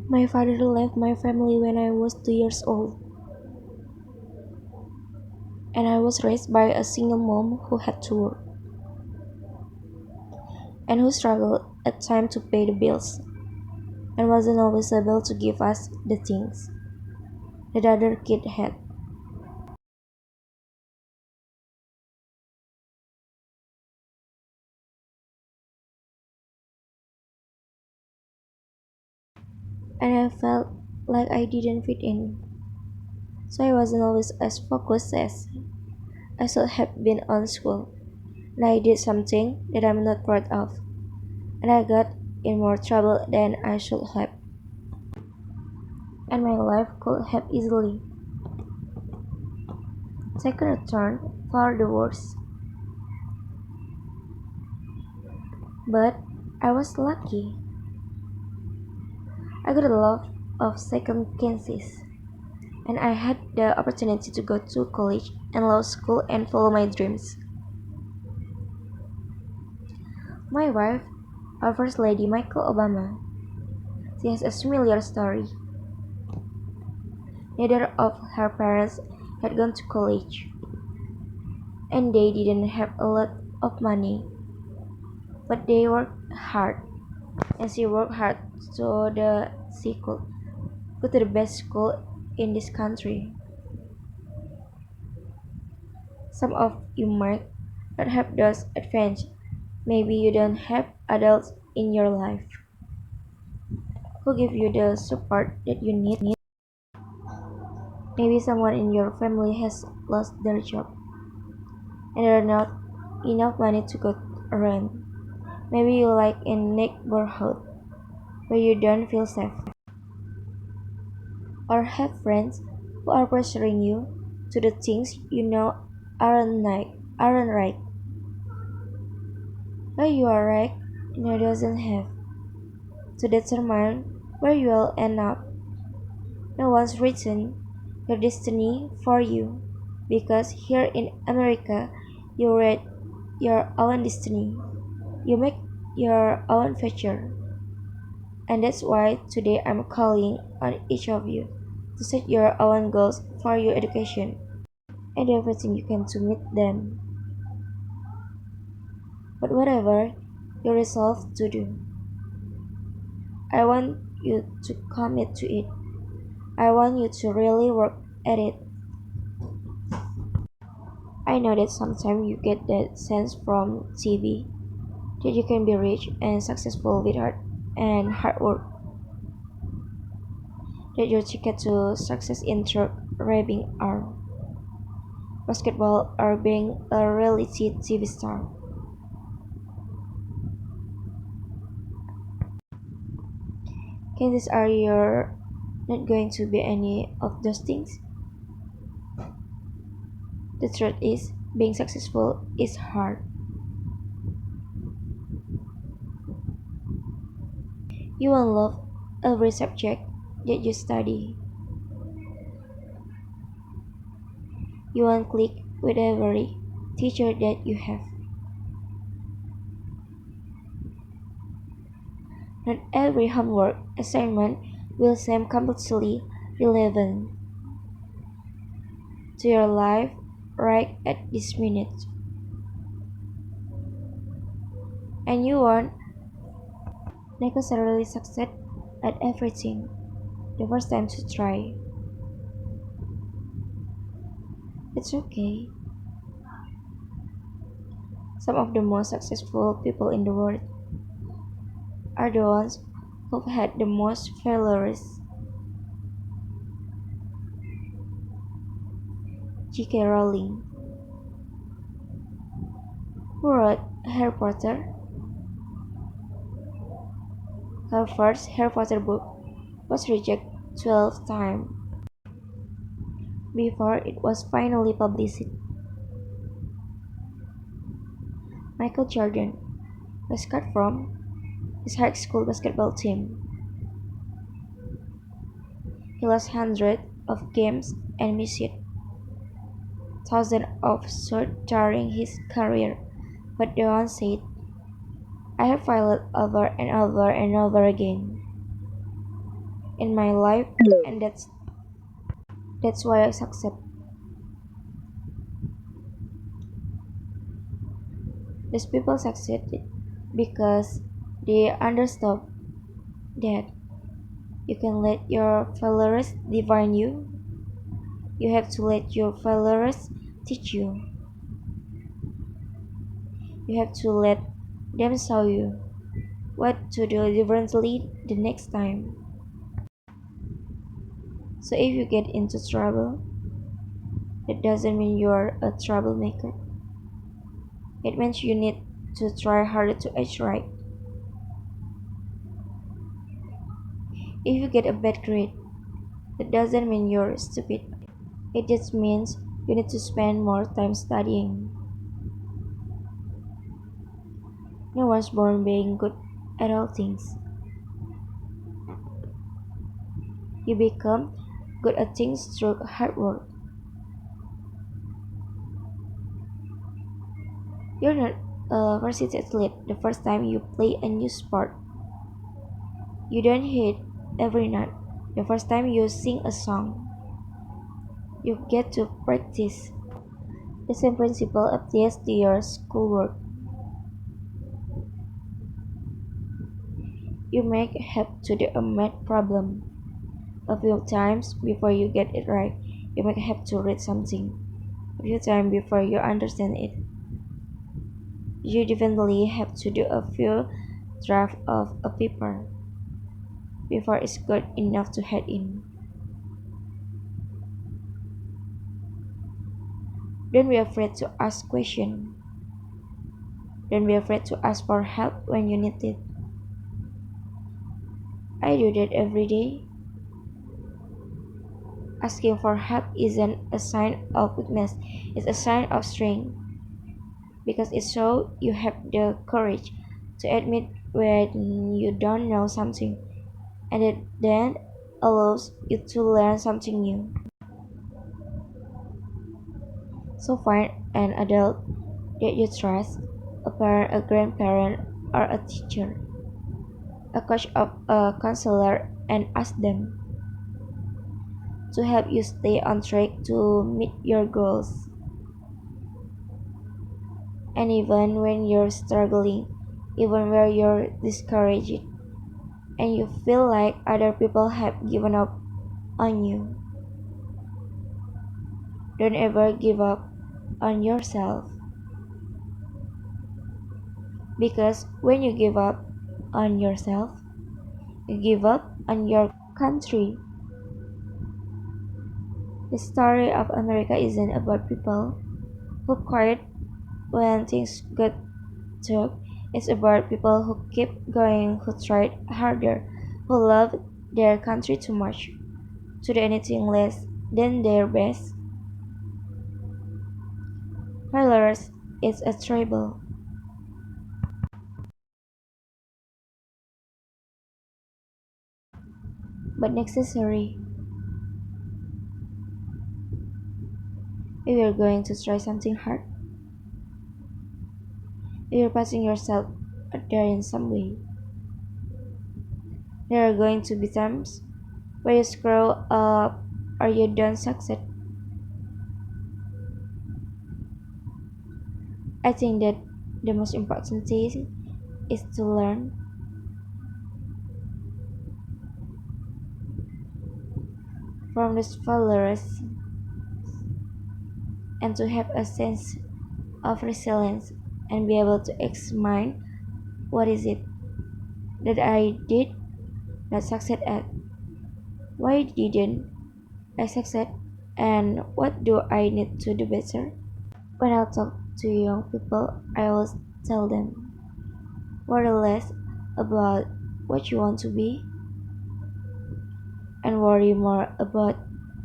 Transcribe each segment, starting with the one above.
My father left my family when I was 2 years old, and I was raised by a single mom who had to work and who struggled at times to pay the bills and wasn't always able to give us the things that other kid had. And I felt like I didn't fit in. So I wasn't always as focused as I should have been on school. And I did something that I'm not proud of. And I got in more trouble than I should have. And my life could have easily taken a turn for the worse. But I was lucky. I got a lot of second chances. And I had the opportunity to go to college and law school and follow my dreams. My wife, our First Lady Michelle Obama, she has a similar story. Neither of her parents had gone to college, and they didn't have a lot of money, but they worked hard, and she worked hard so that she could go to the best school in this country. Some of you might not have those advantages. Maybe you don't have adults in your life who give you the support that you need. Maybe someone in your family has lost their job and there are not enough money to go around. Maybe you like a neighborhood where you don't feel safe, or have friends who are pressuring you to do things you know aren't right. But you are right, and it doesn't have to determine where you will end up. No one's written your destiny for you, because here in America, you write your own destiny. You make your own future. And that's why today I'm calling on each of you to set your own goals for your education and do everything you can to meet them. But whatever you resolve to do, I want you to commit to it. I want you to really work at it. I know that sometimes you get that sense from TV that you can be rich and successful with hard work, that your ticket to success in truck driving or basketball or being a reality TV star. Chances are you're not going to be any of those things. The truth is, being successful is hard. You won't love every subject that you study. You won't click with every teacher that you have. Not every homework assignment will seem completely relevant to your life right at this minute. And you won't necessarily succeed at everything the first time to try. It's okay. Some of the most successful people in the world are the ones who've had the most failures. J.K. Rowling, who wrote Harry Potter, her first Harry Potter book was rejected 12 times before it was finally published. Michael Jordan was cut from his high school basketball team. He lost hundreds of games and missed thousands of shots during his career, but Dewan said, I have failed over and over and over again. in my life, and that's why I succeed. These people succeeded because they understood that you can let your failures define you. You have to let your failures teach you. You have to let them show you what to do differently the next time. So if you get into trouble, that doesn't mean you're a troublemaker. It means you need to try harder to act right. If you get a bad grade, that doesn't mean you're stupid. It just means you need to spend more time studying. No one's born being good at all things. You become good at things through hard work. You're not a varsity athlete the first time you play a new sport. You don't hit every note the first time you sing a song. You get to practice. The same principle applies to your schoolwork. You might have to do a math problem a few times before you get it right. You might have to read something a few times before you understand it. You definitely have to do a few drafts of a paper before it's good enough to head in. Don't be afraid to ask questions. Don't be afraid to ask for help when you need it. I do that every day. Asking for help isn't a sign of weakness, it's a sign of strength because it shows you have the courage to admit when you don't know something, and it then allows you to learn something new. So find an adult that you trust, a parent, a grandparent, or a teacher, a coach, or a counselor, and ask them to help you stay on track to meet your goals. And even when you're struggling, even where you're discouraged, and you feel like other people have given up on you, don't ever give up on yourself. Because when you give up on yourself, you give up on your country. The story of America isn't about people who quit when things got tough. It's about people who keep going, who tried harder, who loved their country too much to do anything less than their best. Failures is a trouble, but necessary. If you're going to try something hard, if you're passing yourself out there in some way, there are going to be times where you screw up or you don't succeed. I think that the most important thing is to learn from these failures and to have a sense of resilience and be able to examine what is it that I did not succeed at, why didn't I succeed, and what do I need to do better. When I talk to young people, I always tell them, worry less about what you want to be and worry more about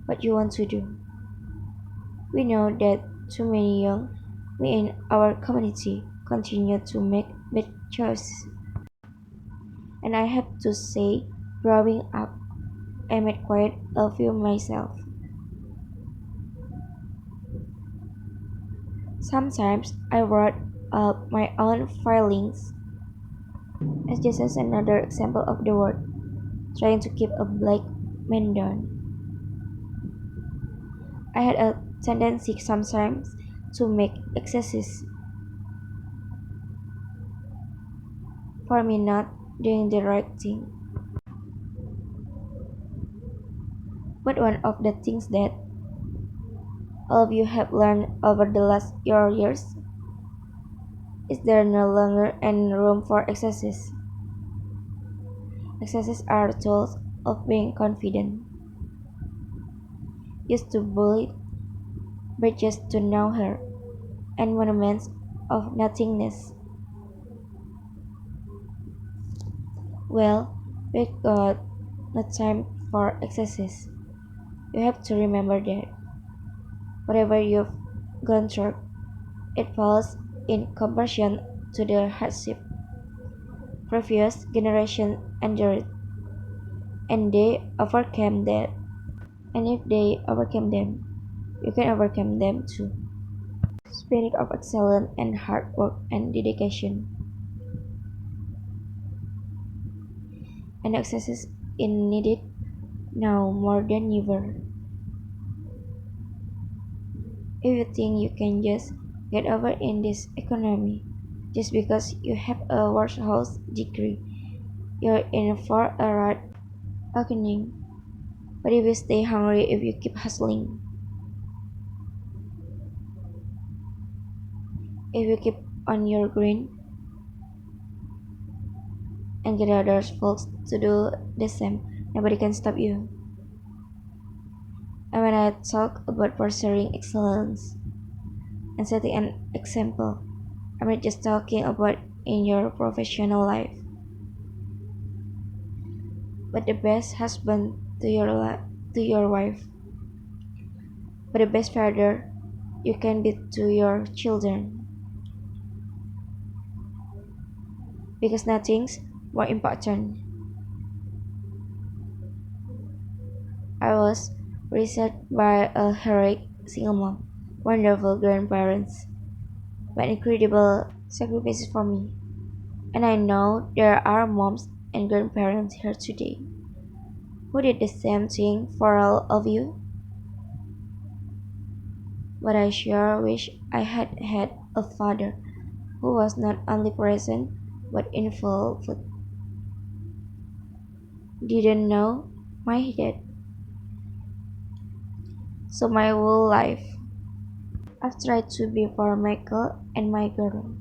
what you want to do. We know that too many young men in our community continue to make bad choices. And I have to say, growing up, I made quite a few myself. Sometimes I wrote up my own feelings as just as another example of the word. trying to keep a black man down. I had a tendency sometimes to make excuses for me not doing the right thing. But one of the things that all of you have learned over the last years is there no longer any room for excesses. Excesses are tools of being confident, used to build bridges to nowhere and monuments of nothingness. Well, we got no time for excesses. You have to remember that whatever you've gone through, it pales in comparison to the hardship previous generations endured, and they overcame that. And if they overcame them, you can overcome them too. Spirit of excellence and hard work and dedication, and access is needed now more than ever. If you think you can just get over in this economy just because you have a workhouse degree, you're in for a right awakening. But if you stay hungry, if you keep hustling, if you keep on your grind and get others folks to do the same, nobody can stop you. And when I talk about pursuing excellence and setting an example, I'm not just talking about in your professional life, but the best husband to to your wife, but the best father you can be to your children, because nothing's more important. I was raised by a heroic single mom, wonderful grandparents, but incredible sacrifices for me. And I know there are moms and grandparents here today who did the same thing for all of you, but I sure wish I had had a father who was not only present but involved, didn't know my dad. So my whole life, I've tried to be for Michael and my girl,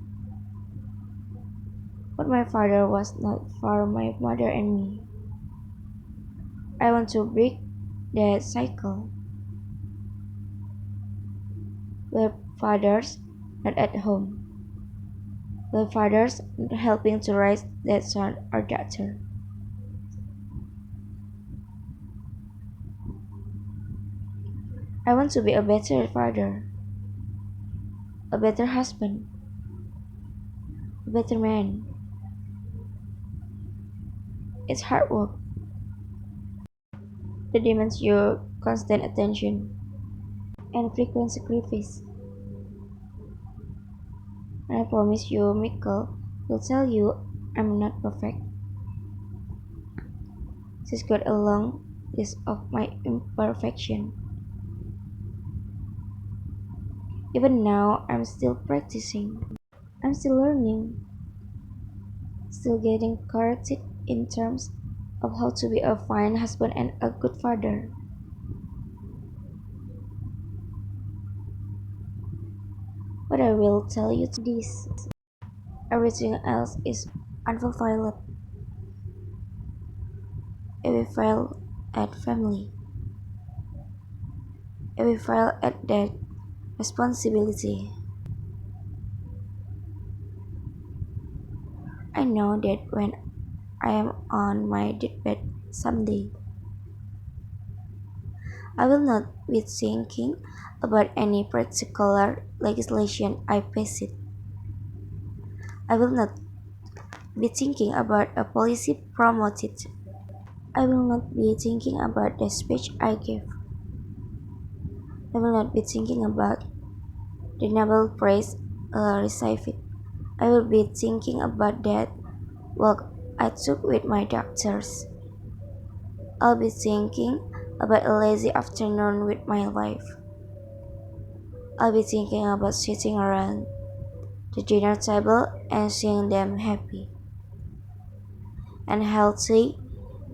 but my father was not for my mother and me. I want to break that cycle where fathers not at home, where fathers not helping to raise that son or daughter. I want to be a better father, a better husband, a better man. It's hard work that demands your constant attention and frequent sacrifice. And I promise you, Mikkel will tell you I'm not perfect. She's got a long list of my imperfection. Even now, I'm still practicing. I'm still learning, still getting corrected in terms of how to be a fine husband and a good father. But I will tell you this, everything else is unfulfilled if we fail at family, if we fail at that responsibility. I know that when I am on my deathbed someday, I will not be thinking about any particular legislation I passed. I will not be thinking about a policy promoted. I will not be thinking about the speech I gave. I will not be thinking about the Nobel Prize received. I will be thinking about that walk I took with my doctors. I'll be thinking about a lazy afternoon with my wife. I'll be thinking about sitting around the dinner table and seeing them happy and healthy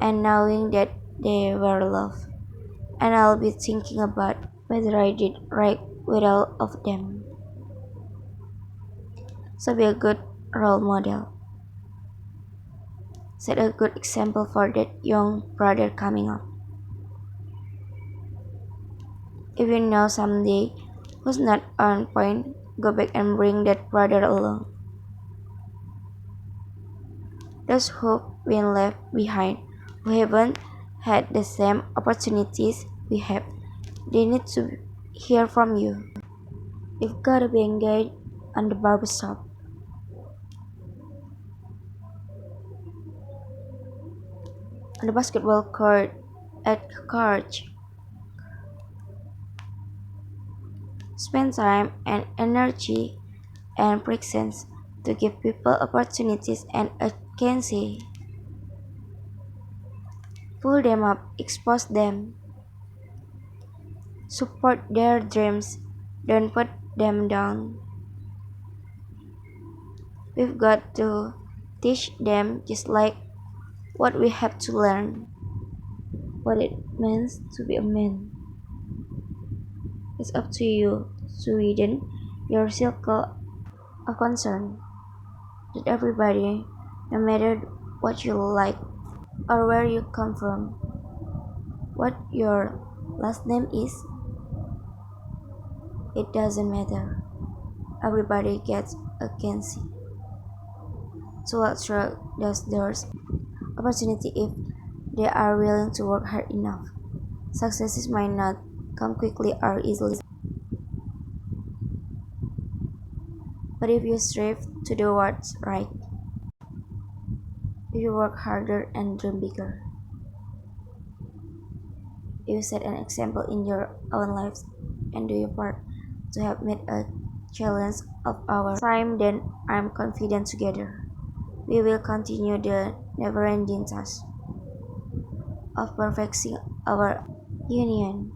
and knowing that they were loved. And I'll be thinking about whether I did right with all of them. So be a good role model. Set a good example for that young brother coming up. If you know someday who's not on point, go back and bring that brother along. Those who've been left behind, who haven't had the same opportunities we have, they need to hear from you. You've got to be engaged on the barbershop, on the basketball court, at church. Spend time and energy and presence to give people opportunities and a agency. Pull them up, expose them, support their dreams, don't put them down. We've got to teach them just like what we have to learn, what it means to be a man. It's up to you to widen your circle of concern that everybody, no matter what you like or where you come from, what your last name is, it doesn't matter. Everybody gets a chance to walk through those doors. Opportunity if they are willing to work hard enough. Successes might not come quickly or easily, but if you strive to do what's right, if you work harder and dream bigger, if you set an example in your own lives and do your part to help meet a challenge of our time, then I'm confident together we will continue the never-ending task of perfecting our union.